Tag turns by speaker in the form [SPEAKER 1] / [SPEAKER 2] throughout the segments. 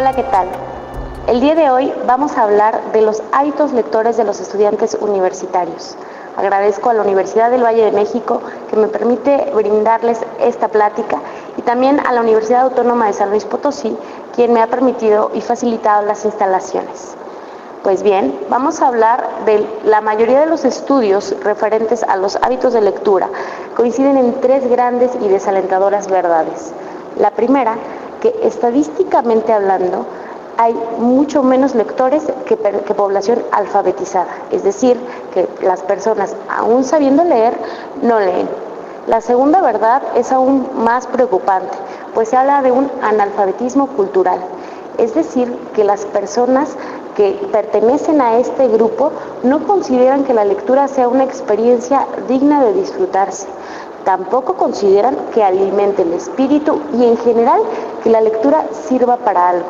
[SPEAKER 1] Hola, ¿qué tal? El día de hoy vamos a hablar de los hábitos lectores de los estudiantes universitarios. Agradezco a la Universidad del Valle de México que me permite brindarles esta plática y también a la Universidad Autónoma de San Luis Potosí, quien me ha permitido y facilitado las instalaciones. Pues bien, vamos a hablar de la mayoría de los estudios referentes a los hábitos de lectura. Coinciden en tres grandes y desalentadoras verdades. La primera, que estadísticamente hablando, hay mucho menos lectores que población alfabetizada, es decir, que las personas, aún sabiendo leer, no leen. La segunda verdad es aún más preocupante, pues se habla de un analfabetismo cultural, es decir, que las personas que pertenecen a este grupo no consideran que la lectura sea una experiencia digna de disfrutarse. Tampoco consideran que alimente el espíritu y en general que la lectura sirva para algo.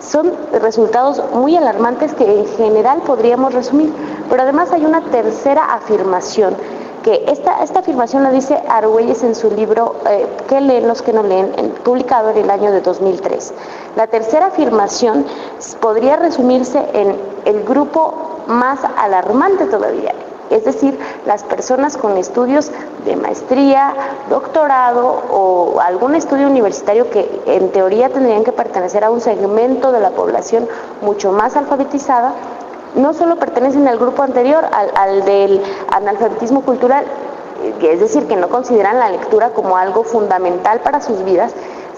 [SPEAKER 1] Son resultados muy alarmantes que en general podríamos resumir, pero además hay una tercera afirmación, que esta afirmación la dice Argüelles en su libro ¿Qué leen los que no leen?, publicado en el año de 2003. La tercera afirmación podría resumirse en el grupo más alarmante todavía, es decir, las personas con estudios de maestría, doctorado o algún estudio universitario que en teoría tendrían que pertenecer a un segmento de la población mucho más alfabetizada, no solo pertenecen al grupo anterior, al del analfabetismo cultural, es decir, que no consideran la lectura como algo fundamental para sus vidas,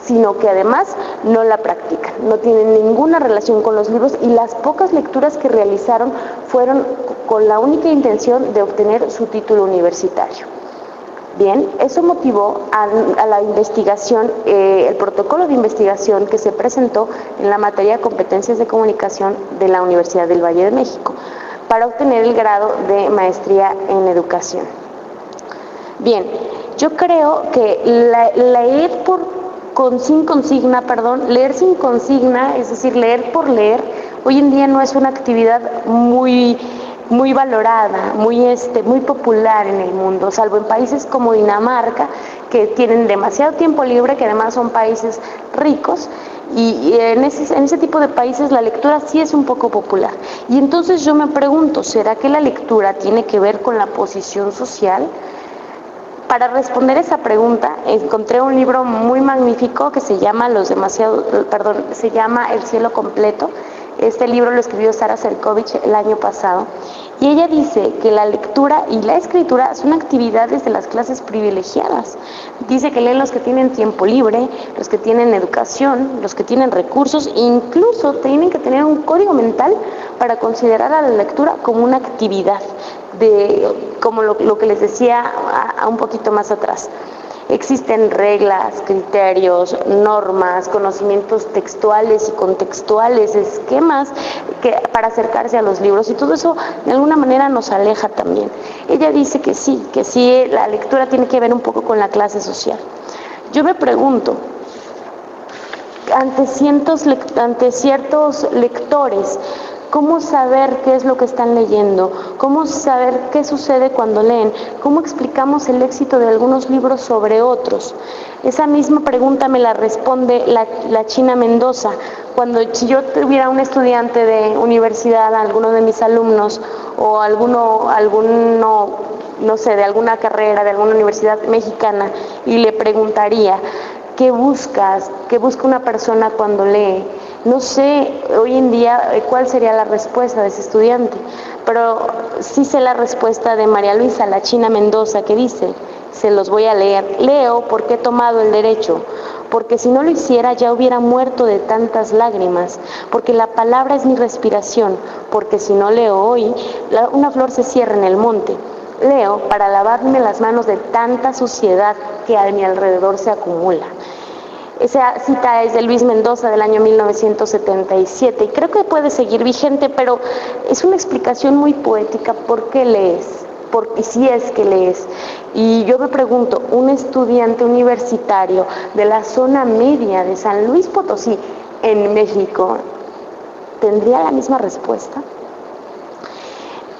[SPEAKER 1] sino que además no la practican, no tienen ninguna relación con los libros y las pocas lecturas que realizaron fueron con la única intención de obtener su título universitario. Bien, eso motivó a la investigación, el protocolo de investigación que se presentó en la materia de competencias de comunicación de la Universidad del Valle de México para obtener el grado de maestría en educación. Bien, yo creo que leer sin consigna, es decir, leer por leer, hoy en día no es una actividad muy valorada, muy popular en el mundo, salvo en países como Dinamarca, que tienen demasiado tiempo libre, que además son países ricos, y en ese tipo de países la lectura sí es un poco popular. Y entonces yo me pregunto, ¿será que la lectura tiene que ver con la posición social? Para responder esa pregunta, encontré un libro muy magnífico que se llama se llama El cielo completo. Este libro lo escribió Sara Serkovich el año pasado y ella dice que la lectura y la escritura son actividades de las clases privilegiadas. Dice que leen los que tienen tiempo libre, los que tienen educación, los que tienen recursos, e incluso tienen que tener un código mental para considerar a la lectura como una actividad, como lo que les decía un poquito más atrás. Existen reglas, criterios, normas, conocimientos textuales y contextuales, esquemas para acercarse a los libros, y todo eso de alguna manera nos aleja también. Ella dice que sí, la lectura tiene que ver un poco con la clase social. Yo me pregunto, ante ciertos lectores, ¿cómo saber qué es lo que están leyendo? ¿Cómo saber qué sucede cuando leen? ¿Cómo explicamos el éxito de algunos libros sobre otros? Esa misma pregunta me la responde la China Mendoza. Si yo tuviera un estudiante de universidad, alguno de mis alumnos, o no sé, de alguna carrera, de alguna universidad mexicana, y le preguntaría, ¿qué buscas? ¿Qué busca una persona cuando lee? No sé hoy en día cuál sería la respuesta de ese estudiante, pero sí sé la respuesta de María Luisa, la China Mendoza, que dice, se los voy a leer, leo porque he tomado el derecho, porque si no lo hiciera ya hubiera muerto de tantas lágrimas, porque la palabra es mi respiración, porque si no leo hoy, una flor se cierra en el monte. Leo para lavarme las manos de tanta suciedad que a mi alrededor se acumula. Esa cita es de Luis Mendoza del año 1977 y creo que puede seguir vigente, pero es una explicación muy poética. ¿Por qué lees? Porque si es que lees. Y yo me pregunto, un estudiante universitario de la zona media de San Luis Potosí, en México, ¿tendría la misma respuesta?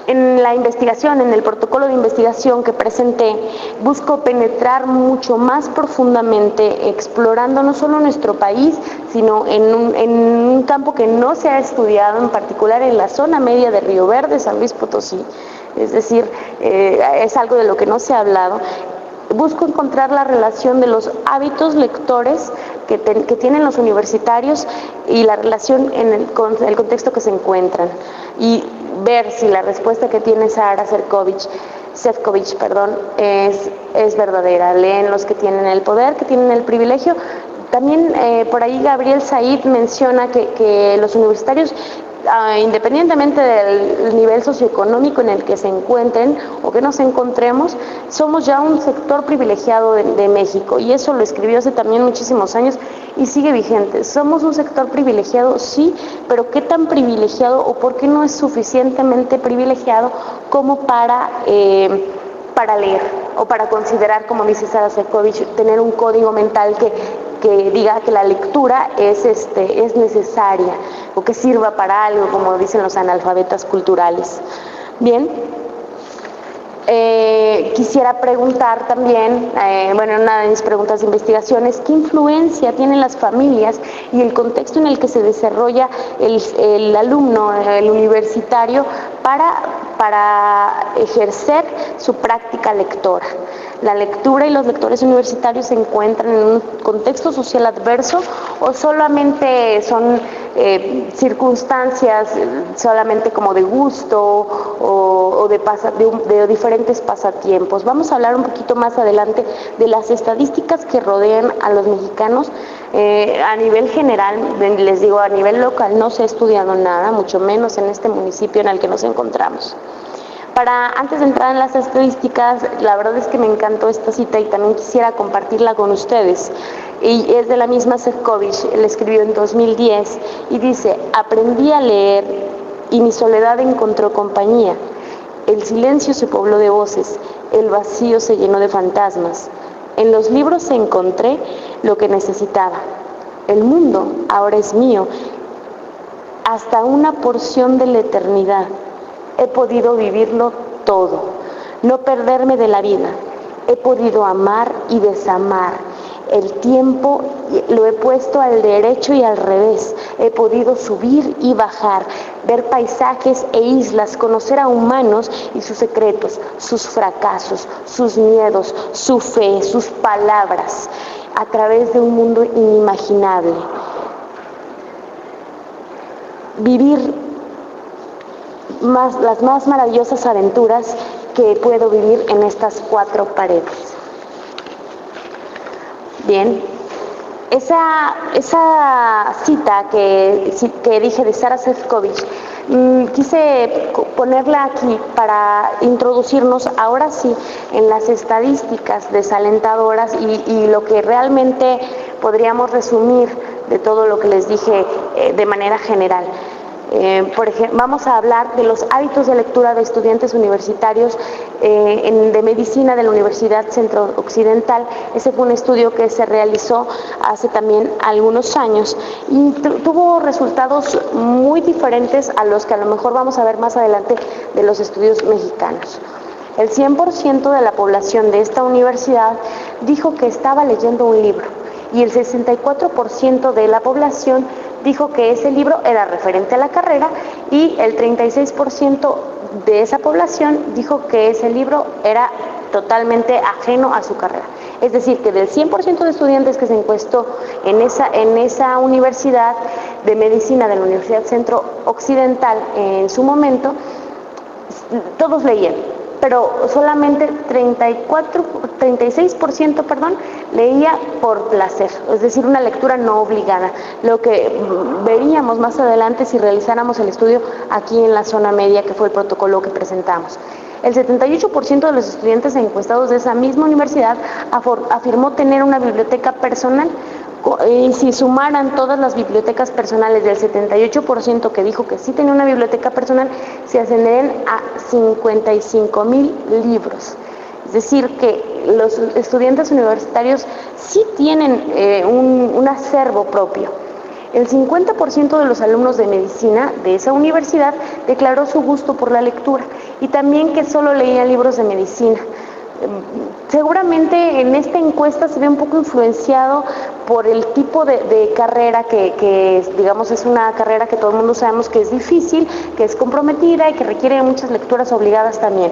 [SPEAKER 1] En la investigación, en el protocolo de investigación que presenté, busco penetrar mucho más profundamente, explorando no solo nuestro país, sino en un campo que no se ha estudiado, en particular en la zona media de Río Verde, San Luis Potosí, es decir, es algo de lo que no se ha hablado. Busco encontrar la relación de los hábitos lectores que tienen los universitarios y la relación con el contexto que se encuentran, y ver si la respuesta que tiene Sara Sefcovic, es verdadera. Leen los que tienen el poder, que tienen el privilegio. También por ahí Gabriel Said menciona que los universitarios, independientemente del nivel socioeconómico en el que se encuentren o que nos encontremos, somos ya un sector privilegiado de México, y eso lo escribió hace también muchísimos años y sigue vigente. Somos un sector privilegiado, sí, pero ¿qué tan privilegiado o por qué no es suficientemente privilegiado como para leer o para considerar, como dice Sara Sefcovic, tener un código mental que diga que la lectura es necesaria o que sirva para algo, como dicen los analfabetas culturales? Bien, quisiera preguntar también, una de mis preguntas de investigación es: ¿qué influencia tienen las familias y el contexto en el que se desarrolla el alumno, el universitario, para ejercer su práctica lectora? ¿La lectura y los lectores universitarios se encuentran en un contexto social adverso o solamente son circunstancias solamente como de gusto o de diferentes pasatiempos? Vamos a hablar un poquito más adelante de las estadísticas que rodean a los mexicanos a nivel general. Les digo, a nivel local no se ha estudiado nada, mucho menos en este municipio en el que nos encontramos. Antes de entrar en las estadísticas, la verdad es que me encantó esta cita y también quisiera compartirla con ustedes. Y es de la misma Sefcovic, la escribió en 2010 y dice: aprendí a leer y mi soledad encontró compañía. El silencio se pobló de voces, el vacío se llenó de fantasmas. En los libros encontré lo que necesitaba. El mundo ahora es mío, hasta una porción de la eternidad. He podido vivirlo todo, no perderme de la vida. He podido amar y desamar. El tiempo lo he puesto al derecho y al revés. He podido subir y bajar, ver paisajes e islas, conocer a humanos y sus secretos, sus fracasos, sus miedos, su fe, sus palabras, a través de un mundo inimaginable. Vivir las más maravillosas aventuras que puedo vivir en estas cuatro paredes. Bien, esa cita que dije de Sara Sefcovic, quise ponerla aquí para introducirnos ahora sí en las estadísticas desalentadoras y lo que realmente podríamos resumir de todo lo que les dije de manera general. Por ejemplo, vamos a hablar de los hábitos de lectura de estudiantes universitarios de medicina de la Universidad Centro Occidental. Ese fue un estudio que se realizó hace también algunos años y tuvo resultados muy diferentes a los que a lo mejor vamos a ver más adelante de los estudios mexicanos. El 100% de la población de esta universidad dijo que estaba leyendo un libro y el 64% de la población dijo que ese libro era referente a la carrera y el 36% de esa población dijo que ese libro era totalmente ajeno a su carrera. Es decir, que del 100% de estudiantes que se encuestó en esa universidad de medicina de la Universidad Centro Occidental en su momento, todos leían, pero solamente 36% leía por placer, es decir, una lectura no obligada, lo que veríamos más adelante si realizáramos el estudio aquí en la zona media, que fue el protocolo que presentamos. El 78% de los estudiantes encuestados de esa misma universidad afirmó tener una biblioteca personal. Y si sumaran todas las bibliotecas personales del 78% que dijo que sí tenía una biblioteca personal, se ascenderían a 55,000 libros. Es decir, que los estudiantes universitarios sí tienen un acervo propio. El 50% de los alumnos de medicina de esa universidad declaró su gusto por la lectura y también que solo leían libros de medicina. Seguramente en esta encuesta se ve un poco influenciado por el tipo de carrera que digamos es una carrera que todo el mundo sabemos que es difícil, que es comprometida y que requiere muchas lecturas obligadas también.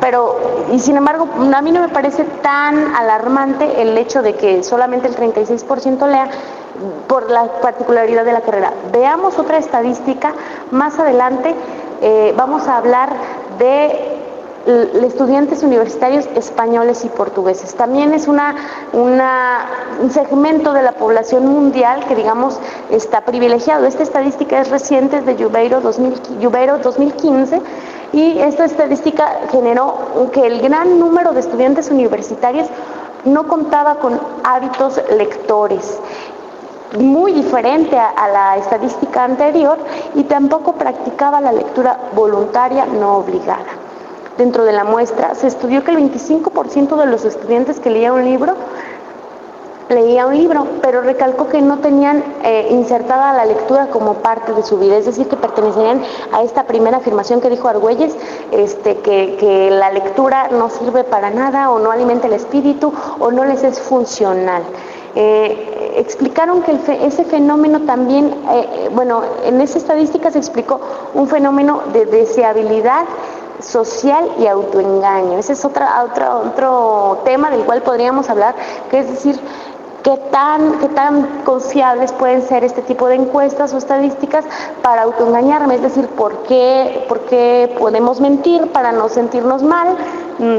[SPEAKER 1] Pero, y sin embargo, a mí no me parece tan alarmante el hecho de que solamente el 36% lea por la particularidad de la carrera. Veamos otra estadística más adelante. Vamos a hablar de estudiantes universitarios españoles y portugueses. También es un segmento de la población mundial que, digamos, está privilegiado. Esta estadística es reciente, es de Jubeiro 2015, y esta estadística generó que el gran número de estudiantes universitarios no contaba con hábitos lectores, muy diferente a la estadística anterior, y tampoco practicaba la lectura voluntaria no obligada. Dentro de la muestra se estudió que el 25% de los estudiantes que leía un libro, pero recalcó que no tenían insertada la lectura como parte de su vida, es decir, que pertenecerían a esta primera afirmación que dijo Argüelles, que la lectura no sirve para nada, o no alimenta el espíritu, o no les es funcional. Explicaron que ese fenómeno también, en esa estadística se explicó un fenómeno de deseabilidad social y autoengaño. Ese es otro tema del cual podríamos hablar, que es decir, qué tan confiables pueden ser este tipo de encuestas o estadísticas para autoengañarme, es decir, ¿por qué podemos mentir para no sentirnos mal?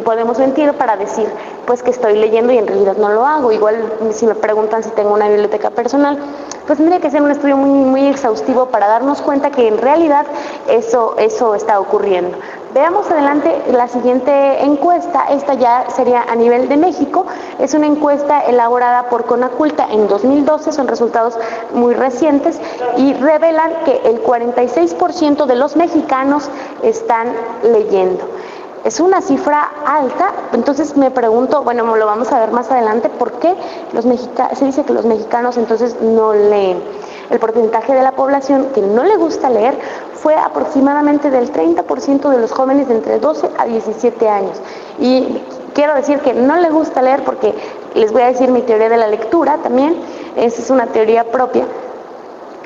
[SPEAKER 1] Podemos mentir para decir pues que estoy leyendo y en realidad no lo hago. Igual si me preguntan si tengo una biblioteca personal, pues tendría que ser un estudio muy exhaustivo para darnos cuenta que en realidad eso está ocurriendo. Veamos adelante la siguiente encuesta. Esta ya sería a nivel de México. Es una encuesta elaborada por Conaculta en 2012, son resultados muy recientes y revelan que el 46% de los mexicanos están leyendo. Es una cifra alta, entonces me pregunto, lo vamos a ver más adelante, ¿por qué se dice que los mexicanos entonces no leen? El porcentaje de la población que no le gusta leer fue aproximadamente del 30% de los jóvenes de entre 12 a 17 años. Y quiero decir que no le gusta leer porque les voy a decir mi teoría de la lectura también. Esa es una teoría propia,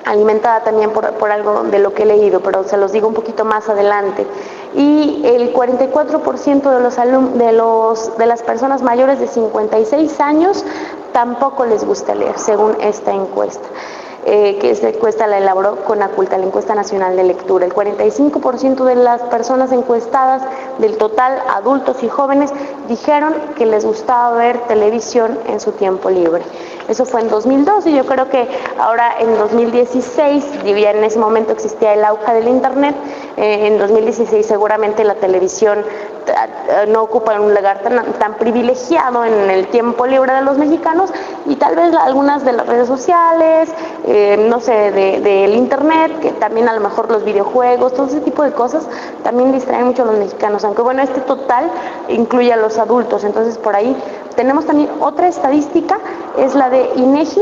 [SPEAKER 1] alimentada también por algo de lo que he leído, pero se los digo un poquito más adelante. Y el 44% de las personas mayores de 56 años tampoco les gusta leer, según esta encuesta. Que esta encuesta la elaboró Conaculta, la encuesta nacional de lectura. El 45% de las personas encuestadas, del total, adultos y jóvenes, dijeron que les gustaba ver televisión en su tiempo libre. Eso fue en 2012, y yo creo que ahora en 2016, ya en ese momento existía el auge del internet, en 2016 seguramente la televisión no ocupa un lugar tan privilegiado en el tiempo libre de los mexicanos, y tal vez algunas de las redes sociales, del internet, que también a lo mejor los videojuegos, todo ese tipo de cosas también distraen mucho a los mexicanos, aunque este total incluye a los adultos. Entonces por ahí tenemos también otra estadística, es la de INEGI.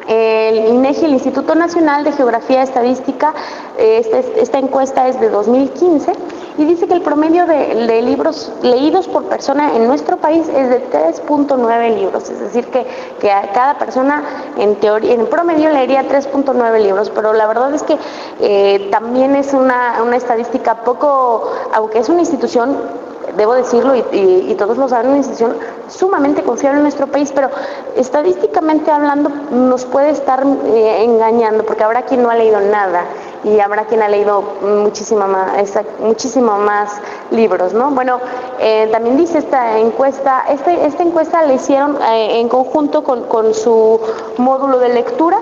[SPEAKER 1] El INEGI, el Instituto Nacional de Geografía y Estadística, esta encuesta es de 2015 y dice que el promedio de libros leídos por persona en nuestro país es de 3.9 libros, es decir que cada persona en teoría, en promedio leería 3.9 libros, pero la verdad es que también es una estadística poco, aunque es una institución, debo decirlo, y todos lo saben, una institución sumamente confiable en nuestro país, pero estadísticamente hablando nos puede estar engañando, porque habrá quien no ha leído nada y habrá quien ha leído muchísimo más libros, ¿no? También dice esta encuesta la hicieron en conjunto con su módulo de lectura.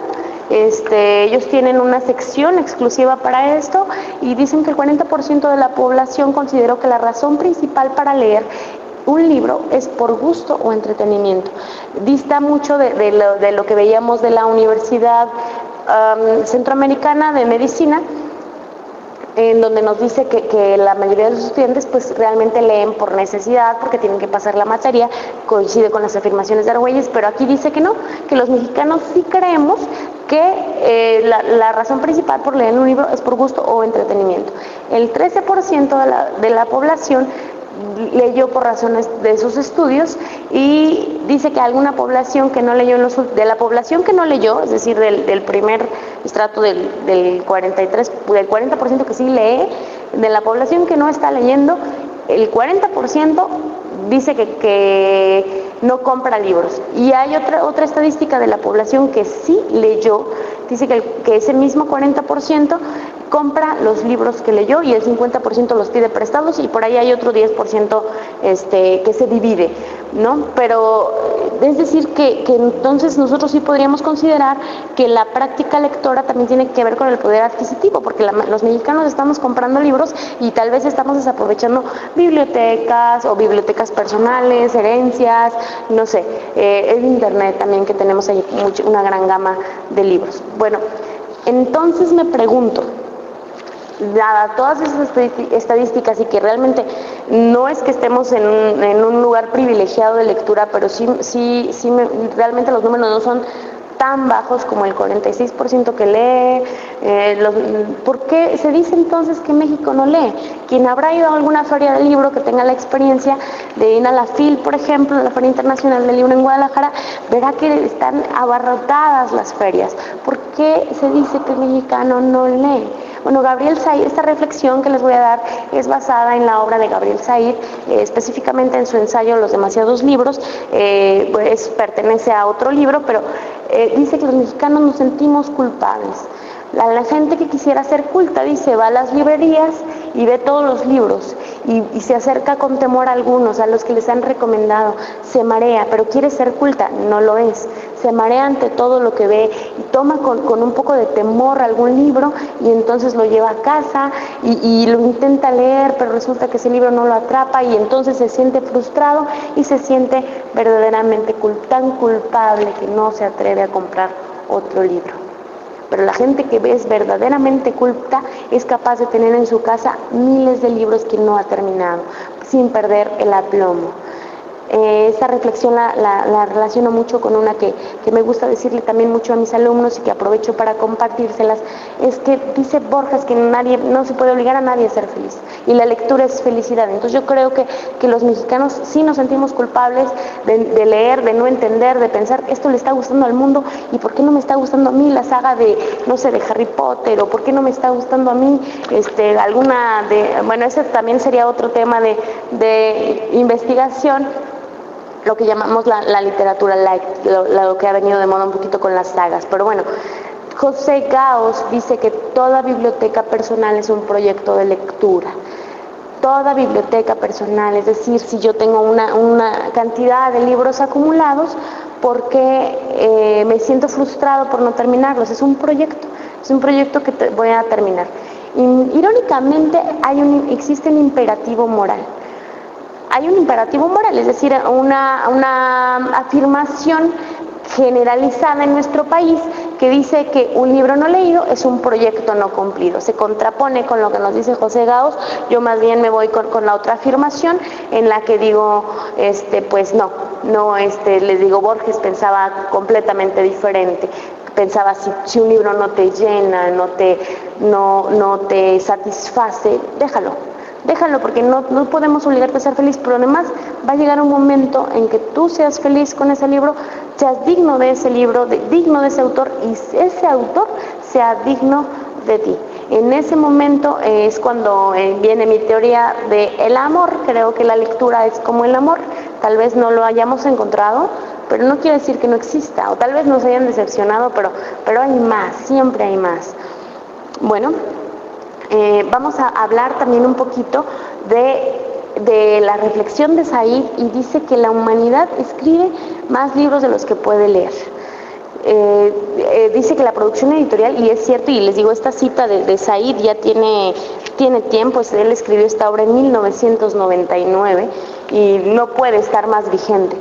[SPEAKER 1] Ellos tienen una sección exclusiva para esto y dicen que el 40% de la población consideró que la razón principal para leer un libro es por gusto o entretenimiento. Dista mucho de lo que veíamos de la Universidad Centroamericana de Medicina, en donde nos dice que la mayoría de los estudiantes pues realmente leen por necesidad, porque tienen que pasar la materia, coincide con las afirmaciones de Argüelles, pero aquí dice que no, que los mexicanos sí creemos que la razón principal por leer un libro es por gusto o entretenimiento. El 13% de la población leyó por razones de sus estudios y dice que alguna población que no leyó, de la población que no leyó, es decir, del primer estrato del 43, del 40% que sí lee, de la población que no está leyendo, el 40% dice que no compra libros. Y hay otra estadística de la población que sí leyó, dice que ese mismo 40% compra los libros que leyó y el 50% los pide prestados, y por ahí hay otro 10% que se divide, ¿no? Pero es decir que entonces nosotros sí podríamos considerar que la práctica lectora también tiene que ver con el poder adquisitivo, porque los mexicanos estamos comprando libros y tal vez estamos desaprovechando bibliotecas o bibliotecas personales, herencias, no sé, el internet también, que tenemos ahí una gran gama de libros. Bueno, entonces me pregunto, dada todas esas estadísticas, y que realmente no es que estemos en un lugar privilegiado de lectura, pero realmente los números no son tan bajos como el 46% que lee. ¿Por qué se dice entonces que México no lee? Quien habrá ido a alguna feria del libro, que tenga la experiencia de ir a la FIL, por ejemplo, la Feria Internacional del Libro en Guadalajara, verá que están abarrotadas las ferias. ¿Por qué se dice que el mexicano no lee? Bueno, Gabriel Said, esta reflexión que les voy a dar es basada en la obra de Gabriel Said, específicamente en su ensayo Los demasiados libros. Pues pertenece a otro libro, pero dice que los mexicanos nos sentimos culpables. La gente que quisiera ser culta, dice, va a las librerías y ve todos los libros y se acerca con temor a algunos, a los que les han recomendado, se marea, pero quiere ser culta, no lo es, se marea ante todo lo que ve y toma con un poco de temor algún libro y entonces lo lleva a casa y lo intenta leer, pero resulta que ese libro no lo atrapa y entonces se siente frustrado y se siente verdaderamente tan culpable que no se atreve a comprar otro libro. Pero la gente que es verdaderamente culta es capaz de tener en su casa miles de libros que no ha terminado, sin perder el aplomo. Esta reflexión la relaciono mucho con una que me gusta decirle también mucho a mis alumnos y que aprovecho para compartírselas, es que dice Borges que no se puede obligar a nadie a ser feliz, y la lectura es felicidad. Entonces yo creo que los mexicanos sí nos sentimos culpables de leer, de no entender, de pensar, esto le está gustando al mundo, y ¿por qué no me está gustando a mí la saga de, no sé, de Harry Potter? ¿O por qué no me está gustando a mí bueno, ese también sería otro tema de investigación, lo que llamamos la literatura light, lo que ha venido de moda un poquito con las sagas. Pero bueno, José Gauss dice que toda biblioteca personal es un proyecto de lectura. Toda biblioteca personal, es decir, si yo tengo una cantidad de libros acumulados, porque me siento frustrado por no terminarlos, es un proyecto que voy a terminar. Irónicamente, existe un imperativo moral. Hay un imperativo moral, es decir, una afirmación generalizada en nuestro país que dice que un libro no leído es un proyecto no cumplido. Se contrapone con lo que nos dice José Gauss. Yo más bien me voy con la otra afirmación, en la que digo, pues les digo, Borges pensaba completamente diferente. Pensaba, si un libro no te llena, no te satisface, déjalo, porque no podemos obligarte a ser feliz, pero además va a llegar un momento en que tú seas feliz con ese libro, seas digno de ese libro, digno de ese autor, y ese autor sea digno de ti. En ese momento es cuando viene mi teoría del amor. Creo que la lectura es como el amor, tal vez no lo hayamos encontrado, pero no quiere decir que no exista, o tal vez nos hayan decepcionado, pero hay más, siempre hay más. Bueno, vamos a hablar también un poquito de la reflexión de Said, y dice que la humanidad escribe más libros de los que puede leer. Dice que la producción editorial, y es cierto, y les digo, esta cita de Said ya tiene tiempo, él escribió esta obra en 1999 y no puede estar más vigente.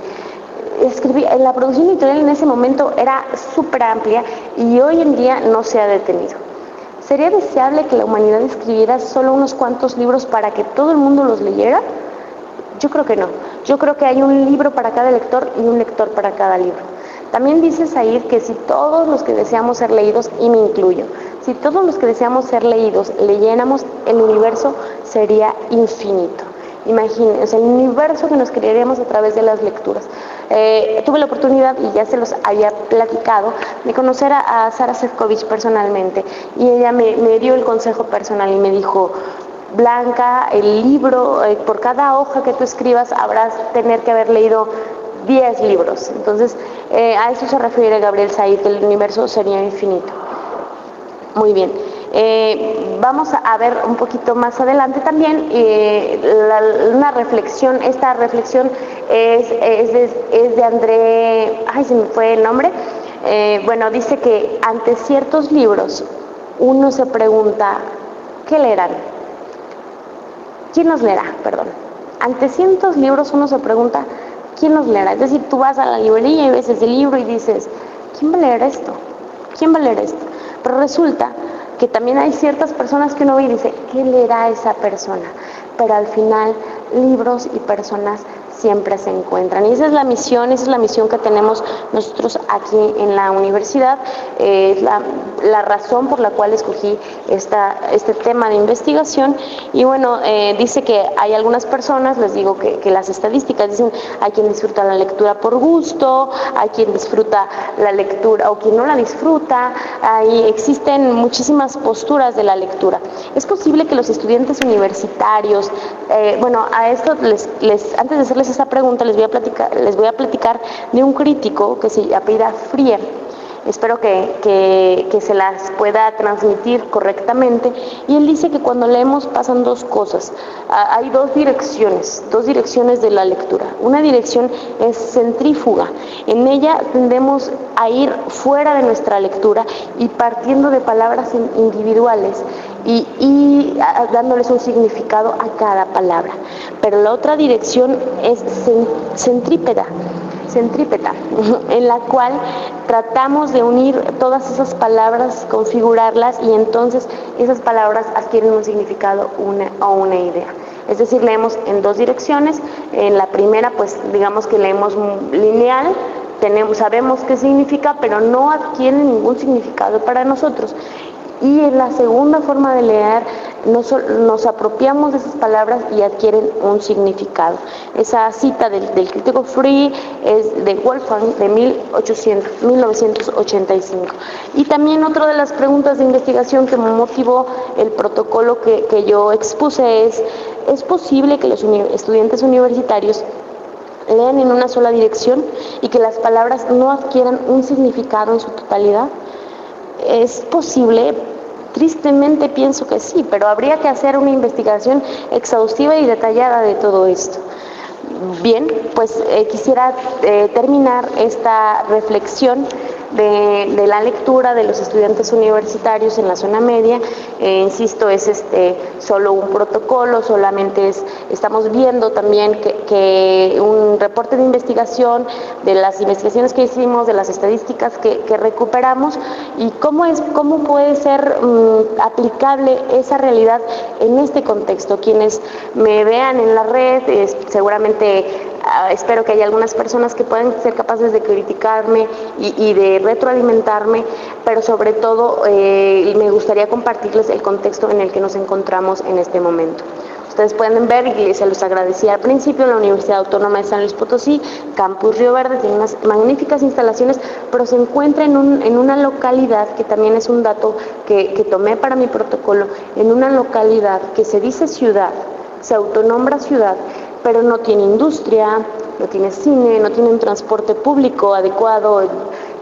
[SPEAKER 1] La producción editorial en ese momento era súper amplia y hoy en día no se ha detenido. ¿Sería deseable que la humanidad escribiera solo unos cuantos libros para que todo el mundo los leyera? Yo creo que no. Yo creo que hay un libro para cada lector y un lector para cada libro. También dice Said que si todos los que deseamos ser leídos, y me incluyo, si todos los que deseamos ser leídos leyéramos, el universo sería infinito. Imaginen, o sea, el universo que nos crearíamos a través de las lecturas. Tuve la oportunidad, y ya se los había platicado, de conocer a Sara Sefcovic personalmente, y ella me dio el consejo personal y me dijo: Blanca, el libro, por cada hoja que tú escribas habrás tener que haber leído 10 libros. Entonces, a eso se refiere Gabriel Said, que el universo sería infinito. Muy bien. Vamos a ver un poquito más adelante también una reflexión. Esta reflexión es de André, ay, se me fue el nombre. Bueno, dice que ante ciertos libros uno se pregunta, ¿qué leerán? ¿Quién los leerá? Perdón. Ante cientos libros uno se pregunta, ¿quién los leerá? Es decir, tú vas a la librería y ves ese libro y dices, ¿quién va a leer esto? ¿Quién va a leer esto? Pero resulta que también hay ciertas personas que uno ve y dice, ¿qué leerá esa persona? Pero al final, libros y personas siempre se encuentran. Y esa es la misión que tenemos nosotros aquí en la universidad. La razón por la cual escogí este tema de investigación. Y bueno, dice que hay algunas personas, les digo que las estadísticas dicen, hay quien disfruta la lectura por gusto, hay quien disfruta la lectura o quien no la disfruta. Existen muchísimas posturas de la lectura. Es posible que los estudiantes universitarios, bueno, a esto antes de hacerles esta pregunta les voy a platicar de un crítico que se apellida Frier. Espero que se las pueda transmitir correctamente. Y él dice que cuando leemos pasan dos cosas. Hay dos direcciones de la lectura. Una dirección es centrífuga. En ella tendemos a ir fuera de nuestra lectura y partiendo de palabras individuales y dándoles un significado a cada palabra. Pero la otra dirección es centrípeta, en la cual tratamos de unir todas esas palabras, configurarlas, y entonces esas palabras adquieren un significado o una idea. Es decir, leemos en dos direcciones. En la primera, pues digamos que leemos lineal, sabemos qué significa, pero no adquiere ningún significado para nosotros. Y en la segunda forma de leer, nos apropiamos de esas palabras y adquieren un significado. Esa cita del crítico Frier es de Wolfgang de 1985. Y también otra de las preguntas de investigación que me motivó el protocolo que yo expuse ¿es posible que los estudiantes universitarios lean en una sola dirección y que las palabras no adquieran un significado en su totalidad? ¿Es posible? Tristemente pienso que sí, pero habría que hacer una investigación exhaustiva y detallada de todo esto. Bien, pues quisiera terminar esta reflexión de la lectura de los estudiantes universitarios en la zona media. Insisto, es solo un protocolo, solamente estamos viendo también que un reporte de investigación, de las investigaciones que hicimos, de las estadísticas que recuperamos, y cómo puede ser aplicable esa realidad en este contexto. Quienes me vean en la red, seguramente espero que haya algunas personas que puedan ser capaces de criticarme y de retroalimentarme, pero sobre todo me gustaría compartirles el contexto en el que nos encontramos en este momento. Ustedes pueden ver, y se los agradecía al principio, la Universidad Autónoma de San Luis Potosí, Campus Río Verde, tiene unas magníficas instalaciones, pero se encuentra en una localidad, que también es un dato que tomé para mi protocolo, en una localidad que se dice ciudad, se autonombra ciudad, pero no tiene industria, no tiene cine, no tiene un transporte público adecuado.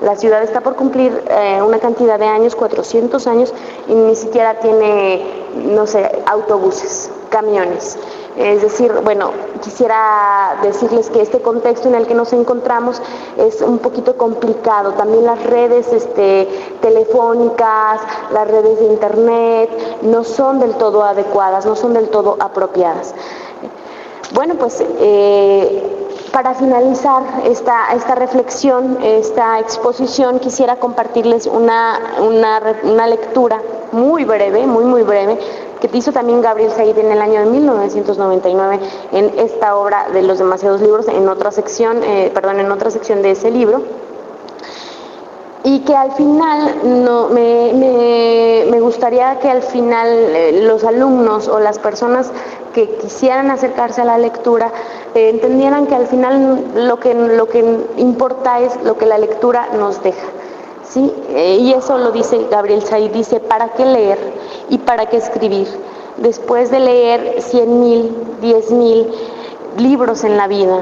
[SPEAKER 1] La ciudad está por cumplir una cantidad de años, 400 años, y ni siquiera tiene, no sé, autobuses, camiones. Es decir, bueno, quisiera decirles que este contexto en el que nos encontramos es un poquito complicado. También las redes telefónicas, las redes de internet no son del todo adecuadas, no son del todo apropiadas. Bueno, pues para finalizar esta reflexión, esta exposición, quisiera compartirles una lectura muy breve, muy breve, que hizo también Gabriel Said en el año de 1999 en esta obra de Los demasiados libros, en otra sección de ese libro. Y que al final me gustaría gustaría que al final los alumnos o las personas que quisieran acercarse a la lectura entendieran que al final lo que importa es lo que la lectura nos deja. ¿Sí? Y eso lo dice Gabriel Said, dice, ¿para qué leer y para qué escribir? Después de leer 100,000, 10,000 libros en la vida,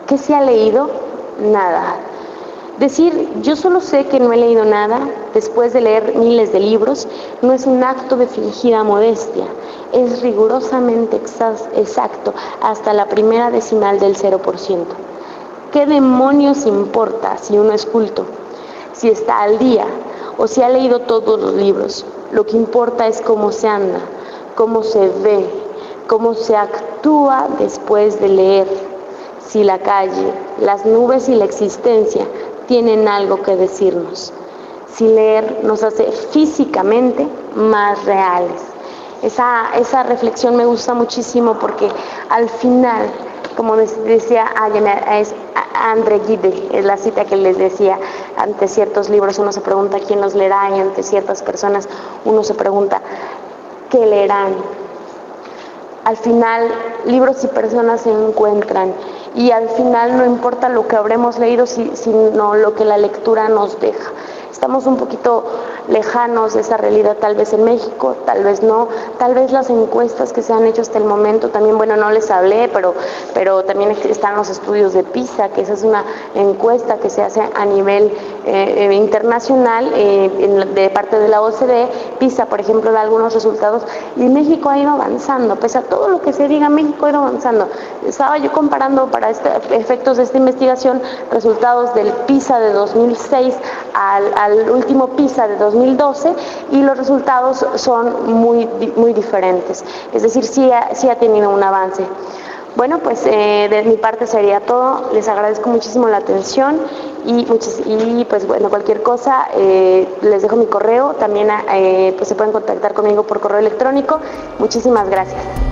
[SPEAKER 1] ¿qué se ha leído? Nada. Decir, yo solo sé que no he leído nada, después de leer miles de libros, no es un acto de fingida modestia, es rigurosamente exacto, hasta la primera decimal del 0%. ¿Qué demonios importa si uno es culto? Si está al día o si ha leído todos los libros. Lo que importa es cómo se anda, cómo se ve, cómo se actúa después de leer. Si la calle, las nubes y la existencia tienen algo que decirnos. Si leer nos hace físicamente más reales. Esa reflexión me gusta muchísimo porque al final, como decía es André Gide, es la cita que les decía, ante ciertos libros uno se pregunta quién los leerá y ante ciertas personas uno se pregunta qué leerán. Al final, libros y personas se encuentran y al final no importa lo que habremos leído, sino lo que la lectura nos deja. Estamos un poquito lejanos de esa realidad, tal vez en México, tal vez no, tal vez las encuestas que se han hecho hasta el momento, también, bueno, no les hablé, pero también están los estudios de PISA, que esa es una encuesta que se hace a nivel internacional de parte de la OCDE. PISA, por ejemplo, da algunos resultados y México ha ido avanzando, pese a todo lo que se diga, México ha ido avanzando. Estaba yo comparando para efectos de esta investigación resultados del PISA de 2006 al último PISA de 2012 y los resultados son muy diferentes. Es decir, sí ha tenido un avance. Bueno, pues de mi parte sería todo. Les agradezco muchísimo la atención y pues bueno, cualquier cosa les dejo mi correo. También pues se pueden contactar conmigo por correo electrónico. Muchísimas gracias.